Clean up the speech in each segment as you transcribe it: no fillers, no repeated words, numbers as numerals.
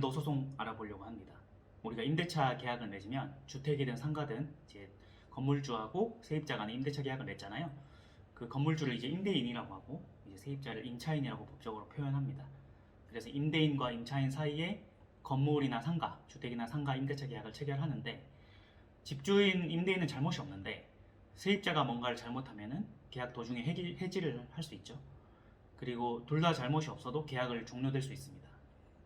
건물명도 소송 알아보려고 합니다. 우리가 임대차 계약을 맺으면 주택이든 상가든 이제 건물주하고 세입자 간에 임대차 계약을 맺잖아요. 그 건물주를 이제 임대인이라고 하고 이제 세입자를 임차인이라고 법적으로 표현합니다. 그래서 임대인과 임차인 사이에 건물이나 상가, 주택이나 상가 임대차 계약을 체결하는데 집주인 임대인은 잘못이 없는데 세입자가 뭔가를 잘못하면은 계약 도중에 해지를 할 수 있죠. 그리고 둘 다 잘못이 없어도 계약을 종료될 수 있습니다.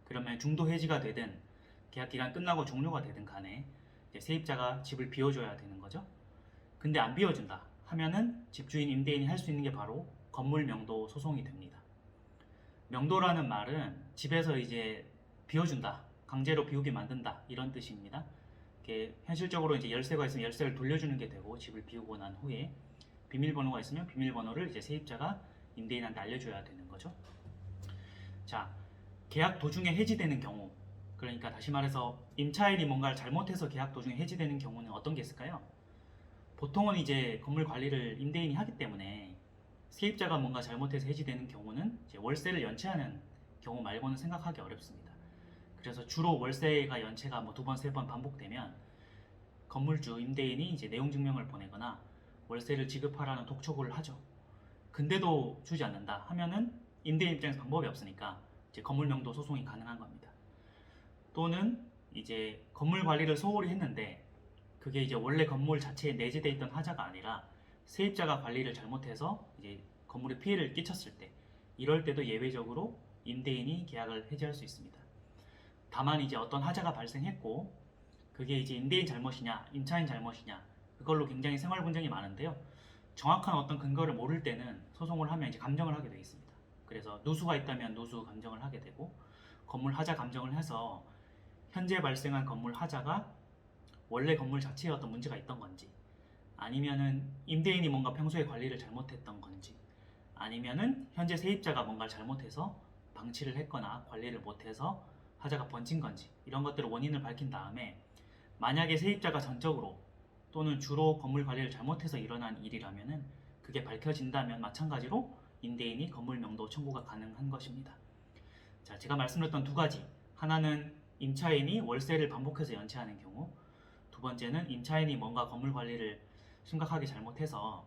그러면 중도 해지가 되든 계약 기간 끝나고 종료가 되든 간에 이제 세입자가 집을 비워줘야 되는 거죠. 근데 안 비워준다 하면은 집주인 임대인이 할 수 있는 게 바로 건물 명도 소송이 됩니다. 명도라는 말은 집에서 이제 비워준다, 강제로 비우게 만든다 이런 뜻입니다. 현실적으로 이제 열쇠가 있으면 열쇠를 돌려주는 게 되고 집을 비우고 난 후에 비밀번호가 있으면 비밀번호를 이제 세입자가 임대인한테 알려줘야 되는 거죠. 자, 계약 도중에 해지되는 경우, 그러니까 다시 말해서 임차인이 뭔가를 잘못해서 계약 도중에 해지되는 경우는 어떤 게 있을까요? 보통은 이제 건물 관리를 임대인이 하기 때문에 세입자가 뭔가 잘못해서 해지되는 경우는 이제 월세를 연체하는 경우 말고는 생각하기 어렵습니다. 그래서 주로 월세가 연체가 뭐 2번, 3번 반복되면 건물주 임대인이 이제 내용 증명을 보내거나 월세를 지급하라는 독촉을 하죠. 근데도 주지 않는다 하면은 임대인 입장에서 방법이 없으니까 이제 건물명도 소송이 가능한 겁니다. 또는 이제 건물 관리를 소홀히 했는데 그게 이제 원래 건물 자체에 내재되어 있던 하자가 아니라 세입자가 관리를 잘못해서 이제 건물에 피해를 끼쳤을 때, 이럴 때도 예외적으로 임대인이 계약을 해지할 수 있습니다. 다만 이제 어떤 하자가 발생했고 그게 이제 임대인 잘못이냐 임차인 잘못이냐 그걸로 굉장히 생활 분쟁이 많은데요. 정확한 어떤 근거를 모를 때는 소송을 하면 이제 감정을 하게 되어 있습니다. 그래서 누수가 있다면 누수 감정을 하게 되고 건물 하자 감정을 해서 현재 발생한 건물 하자가 원래 건물 자체에 어떤 문제가 있던 건지, 아니면은 임대인이 뭔가 평소에 관리를 잘못했던 건지, 아니면은 현재 세입자가 뭔가를 잘못해서 방치를 했거나 관리를 못해서 하자가 번진 건지, 이런 것들을 원인을 밝힌 다음에 만약에 세입자가 전적으로 또는 주로 건물 관리를 잘못해서 일어난 일이라면은 그게 밝혀진다면 마찬가지로 임대인이 건물 명도 청구가 가능한 것입니다. 자, 제가 말씀드렸던 두 가지, 하나는 임차인이 월세를 반복해서 연체하는 경우, 두 번째는 임차인이 뭔가 건물 관리를 심각하게 잘못해서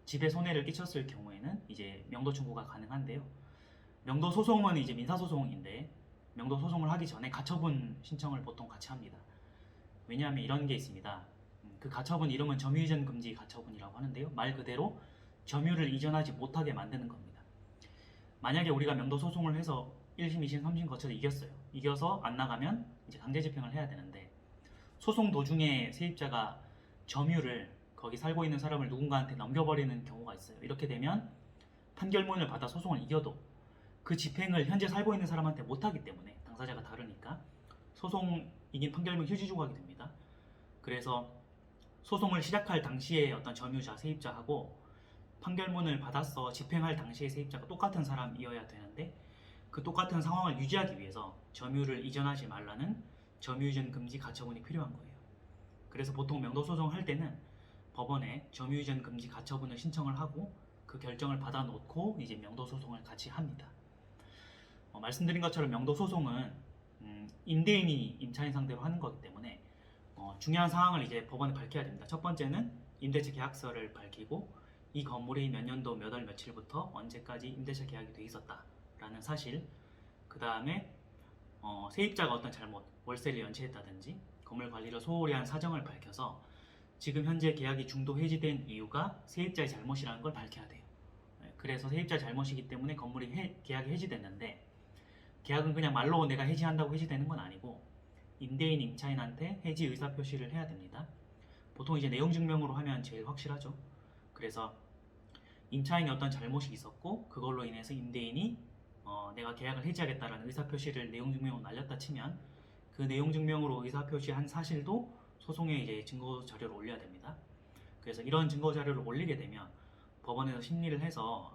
집에 손해를 끼쳤을 경우에는 이제 명도 청구가 가능한데요. 명도 소송은 이제 민사 소송인데 명도 소송을 하기 전에 가처분 신청을 보통 같이 합니다. 왜냐하면 이런 게 있습니다. 그 가처분 이름은 점유이전 금지 가처분이라고 하는데요. 말 그대로 점유를 이전하지 못하게 만드는 겁니다. 만약에 우리가 명도 소송을 해서 1심, 2심, 3심 거쳐서 이겼어요. 이겨서 안 나가면 이제 강제 집행을 해야 되는데 소송 도중에 세입자가 점유를 거기 살고 있는 사람을 누군가한테 넘겨버리는 경우가 있어요. 이렇게 되면 판결문을 받아 소송을 이겨도 그 집행을 현재 살고 있는 사람한테 못하기 때문에 당사자가 다르니까 소송 이긴 판결문 휴지 조각이 됩니다. 그래서 소송을 시작할 당시에 어떤 점유자, 세입자하고 판결문을 받아서 집행할 당시에 세입자가 똑같은 사람이어야 되는데 그 똑같은 상황을 유지하기 위해서 점유를 이전하지 말라는 점유이전 금지 가처분이 필요한 거예요. 그래서 보통 명도소송 할 때는 법원에 점유이전 금지 가처분을 신청을 하고 그 결정을 받아 놓고 이제 명도소송을 같이 합니다. 말씀드린 것처럼 명도소송은 임대인이 임차인 상대로 하는 거기 때문에 중요한 사항을 이제 법원에 밝혀야 됩니다. 첫 번째는 임대차 계약서를 밝히고 이 건물이 몇 년도 몇 월 며칠부터 언제까지 임대차 계약이 돼 있었다라는 사실, 그 다음에 세입자가 어떤 잘못, 월세를 연체했다든지 건물 관리를 소홀히 한 사정을 밝혀서 지금 현재 계약이 중도 해지된 이유가 세입자의 잘못이라는 걸 밝혀야 돼요. 그래서 세입자 잘못이기 때문에 건물이 계약이 해지됐는데 계약은 그냥 말로 내가 해지한다고 해지되는 건 아니고 임대인, 임차인한테 해지 의사 표시를 해야 됩니다. 보통 이제 내용 증명으로 하면 제일 확실하죠. 그래서 임차인이 어떤 잘못이 있었고 그걸로 인해서 임대인이 내가 계약을 해지하겠다라는 의사 표시를 내용 증명으로 날렸다 치면 그 내용 증명으로 의사 표시한 사실도 소송에 이제 증거 자료를 올려야 됩니다. 그래서 이런 증거 자료를 올리게 되면 법원에서 심리를 해서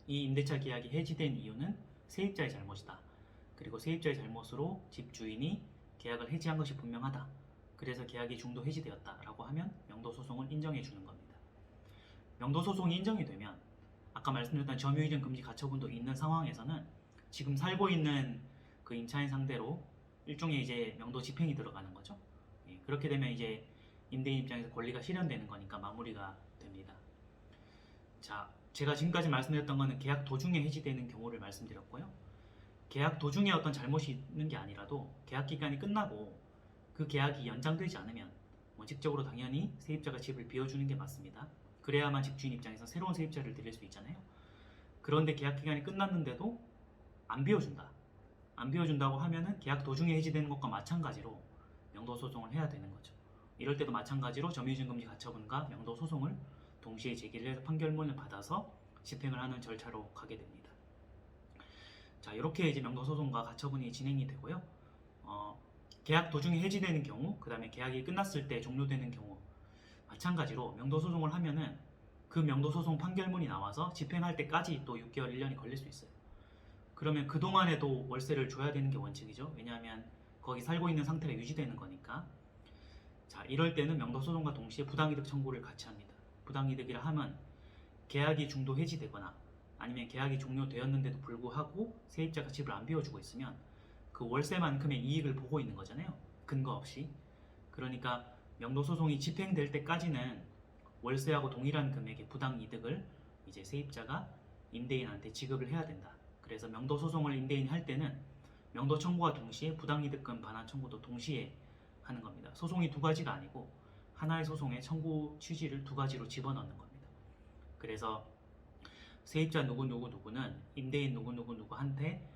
이 임대차 계약이 해지된 이유는 세입자의 잘못이다. 그리고 세입자의 잘못으로 집주인이 계약을 해지한 것이 분명하다. 그래서 계약이 중도 해지되었다라고 하면 명도소송을 인정해 주는 겁니다. 명도소송이 인정이 되면 아까 말씀드렸던 점유이전 금지 가처분도 있는 상황에서는 지금 살고 있는 그 임차인 상대로 일종의 이제 명도 집행이 들어가는 거죠. 예, 그렇게 되면 이제 임대인 입장에서 권리가 실현되는 거니까 마무리가 됩니다. 자, 제가 지금까지 말씀드렸던 거는 계약 도중에 해지되는 경우를 말씀드렸고요. 계약 도중에 어떤 잘못이 있는 게 아니라도 계약 기간이 끝나고 그 계약이 연장되지 않으면 원칙적으로 당연히 세입자가 집을 비워주는 게 맞습니다. 그래야만 집주인 입장에서 새로운 세입자를 들일 수 있잖아요. 그런데 계약 기간이 끝났는데도 안 비워준다. 안 비워준다고 하면은 계약 도중에 해지되는 것과 마찬가지로 명도 소송을 해야 되는 거죠. 이럴 때도 마찬가지로 점유이전금지 가처분과 명도 소송을 동시에 제기를 해서 판결문을 받아서 집행을 하는 절차로 가게 됩니다. 자, 이렇게 이제 명도 소송과 가처분이 진행이 되고요. 계약 도중에 해지되는 경우, 그 다음에 계약이 끝났을 때 종료되는 경우 마찬가지로 명도 소송을 하면은 그 명도 소송 판결문이 나와서 집행할 때까지 또 6개월, 1년이 걸릴 수 있어요. 그러면 그동안에도 월세를 줘야 되는 게 원칙이죠. 왜냐하면 거기 살고 있는 상태가 유지되는 거니까. 자, 이럴 때는 명도 소송과 동시에 부당이득 청구를 같이 합니다. 부당이득이라 하면 계약이 중도 해지되거나 아니면 계약이 종료되었는데도 불구하고 세입자가 집을 안 비워주고 있으면 그 월세만큼의 이익을 보고 있는 거잖아요. 근거 없이. 그러니까 명도 소송이 집행될 때까지는 월세하고 동일한 금액의 부당이득을 이제 세입자가 임대인한테 지급을 해야 된다. 그래서 명도 소송을 임대인이 할 때는 명도 청구와 동시에 부당이득금 반환 청구도 동시에 하는 겁니다. 소송이 두 가지가 아니고 하나의 소송에 청구 취지를 두 가지로 집어넣는 겁니다. 그래서 세입자 누구누구는 임대인 누구누구한테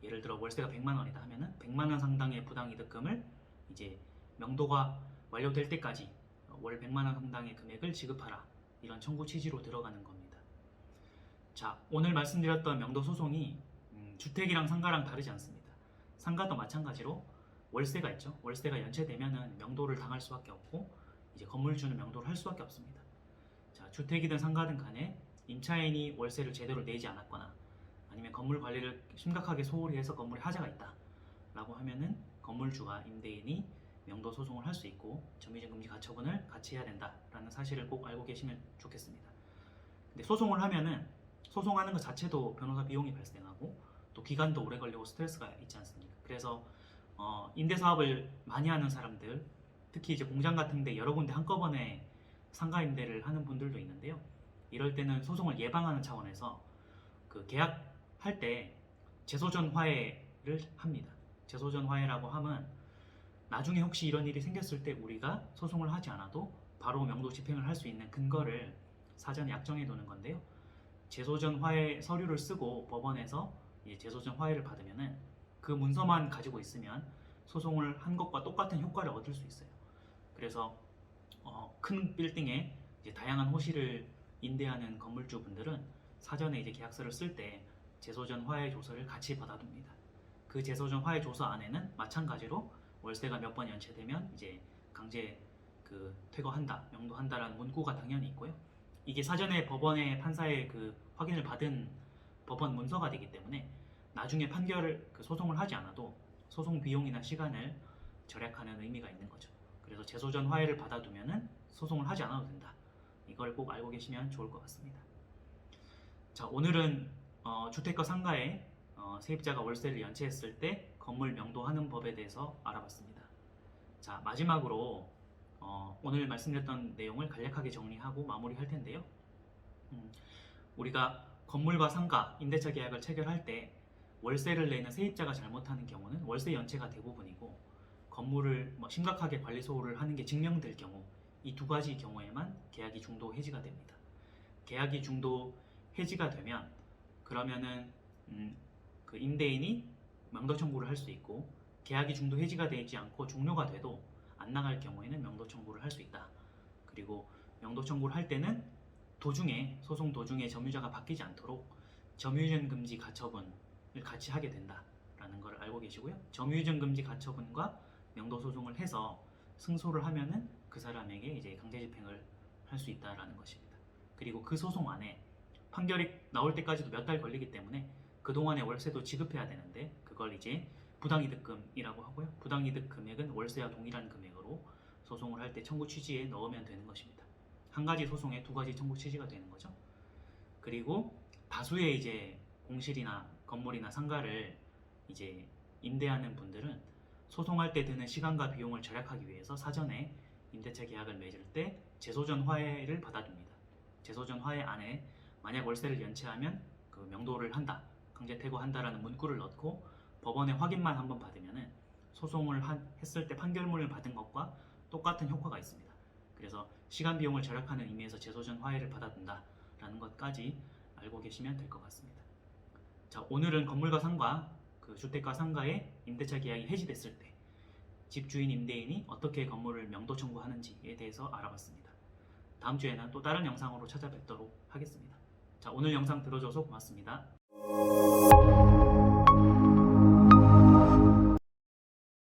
예를 들어 월세가 100만 원이다 하면은 100만 원 상당의 부당이득금을 이제 명도가 완료될 때까지 월 100만 원 상당의 금액을 지급하라. 이런 청구 취지로 들어가는 겁니다. 자, 오늘 말씀드렸던 명도 소송이 주택이랑 상가랑 다르지 않습니다. 상가도 마찬가지로 월세가 있죠. 월세가 연체되면은 명도를 당할 수밖에 없고 이제 건물주는 명도를 할 수밖에 없습니다. 자, 주택이든 상가든 간에 임차인이 월세를 제대로 내지 않았거나 아니면 건물 관리를 심각하게 소홀히 해서 건물에 하자가 있다 라고 하면은 건물주와 임대인이 명도 소송을 할 수 있고 점유이전금지 가처분을 같이 해야 된다라는 사실을 꼭 알고 계시면 좋겠습니다. 근데 소송을 하면은 소송하는 것 자체도 변호사 비용이 발생하고 또 기간도 오래 걸리고 스트레스가 있지 않습니까? 그래서 임대사업을 많이 하는 사람들, 특히 이제 공장 같은데 여러 군데 한꺼번에 상가 임대를 하는 분들도 있는데요. 이럴 때는 소송을 예방하는 차원에서 그 계약할 때 재소전 화해를 합니다. 재소전 화해라고 하면 나중에 혹시 이런 일이 생겼을 때 우리가 소송을 하지 않아도 바로 명도 집행을 할 수 있는 근거를 사전에 약정해 두는 건데요. 재소전 화해 서류를 쓰고 법원에서 이제 재소전 화해를 받으면은 그 문서만 가지고 있으면 소송을 한 것과 똑같은 효과를 얻을 수 있어요. 그래서 큰 빌딩에 이제 다양한 호실을 임대하는 건물주분들은 사전에 이제 계약서를 쓸 때 재소전 화해 조서를 같이 받아둡니다. 그 재소전 화해 조서 안에는 마찬가지로 월세가 몇 번 연체되면 이제 강제 퇴거한다, 명도한다라는 문구가 당연히 있고요. 이게 사전에 법원의 판사의 확인을 받은 법원 문서가 되기 때문에 나중에 판결을 소송을 하지 않아도 소송 비용이나 시간을 절약하는 의미가 있는 거죠. 그래서 재소전 화해를 받아두면은 소송을 하지 않아도 된다. 이걸 꼭 알고 계시면 좋을 것 같습니다. 자, 오늘은 주택과 상가에 세입자가 월세를 연체했을 때 건물 명도하는 법에 대해서 알아봤습니다. 자, 마지막으로 오늘 말씀드렸던 내용을 간략하게 정리하고 마무리할 텐데요. 우리가 건물과 상가, 임대차 계약을 체결할 때 월세를 내는 세입자가 잘못하는 경우는 월세 연체가 대부분이고 건물을 심각하게 관리 소홀을 하는 게 증명될 경우 이 두 가지 경우에만 계약이 중도 해지가 됩니다. 계약이 중도 해지가 되면 그러면은 그 임대인이 명도 청구를 할 수 있고 계약이 중도 해지가 되지 않고 종료가 돼도 안 나갈 경우에는 명도 청구를 할 수 있다. 그리고 명도 청구를 할 때는 소송 도중에 점유자가 바뀌지 않도록 점유이전 금지 가처분을 같이 하게 된다라는 걸 알고 계시고요. 점유이전 금지 가처분과 명도 소송을 해서 승소를 하면은 그 사람에게 이제 강제 집행을 할 수 있다라는 것입니다. 그리고 그 소송 안에 판결이 나올 때까지도 몇 달 걸리기 때문에 그동안의 월세도 지급해야 되는데 그걸 이제 부당이득금이라고 하고요. 부당이득 금액은 월세와 동일한 금액으로 소송을 할 때 청구 취지에 넣으면 되는 것입니다. 한 가지 소송에 두 가지 청구 취지가 되는 거죠. 그리고 다수의 이제 공실이나 건물이나 상가를 이제 임대하는 분들은 소송할 때 드는 시간과 비용을 절약하기 위해서 사전에 임대차 계약을 맺을 때 재소전 화해를 받아줍니다. 재소전 화해 안에 만약 월세를 연체하면 그 명도를 한다, 강제 퇴거한다라는 문구를 넣고 법원에 확인만 한번 받으면은 소송을 했을 때 판결문을 받은 것과 똑같은 효과가 있습니다. 그래서 시간 비용을 절약하는 의미에서 재소전 화해를 받아둔다라는 것까지 알고 계시면 될 것 같습니다. 자, 오늘은 건물과 상가, 그 주택과 상가의 임대차 계약이 해지됐을 때 집주인 임대인이 어떻게 건물을 명도 청구하는지에 대해서 알아봤습니다. 다음 주에는 또 다른 영상으로 찾아뵙도록 하겠습니다. 자, 오늘 영상 들어줘서 고맙습니다.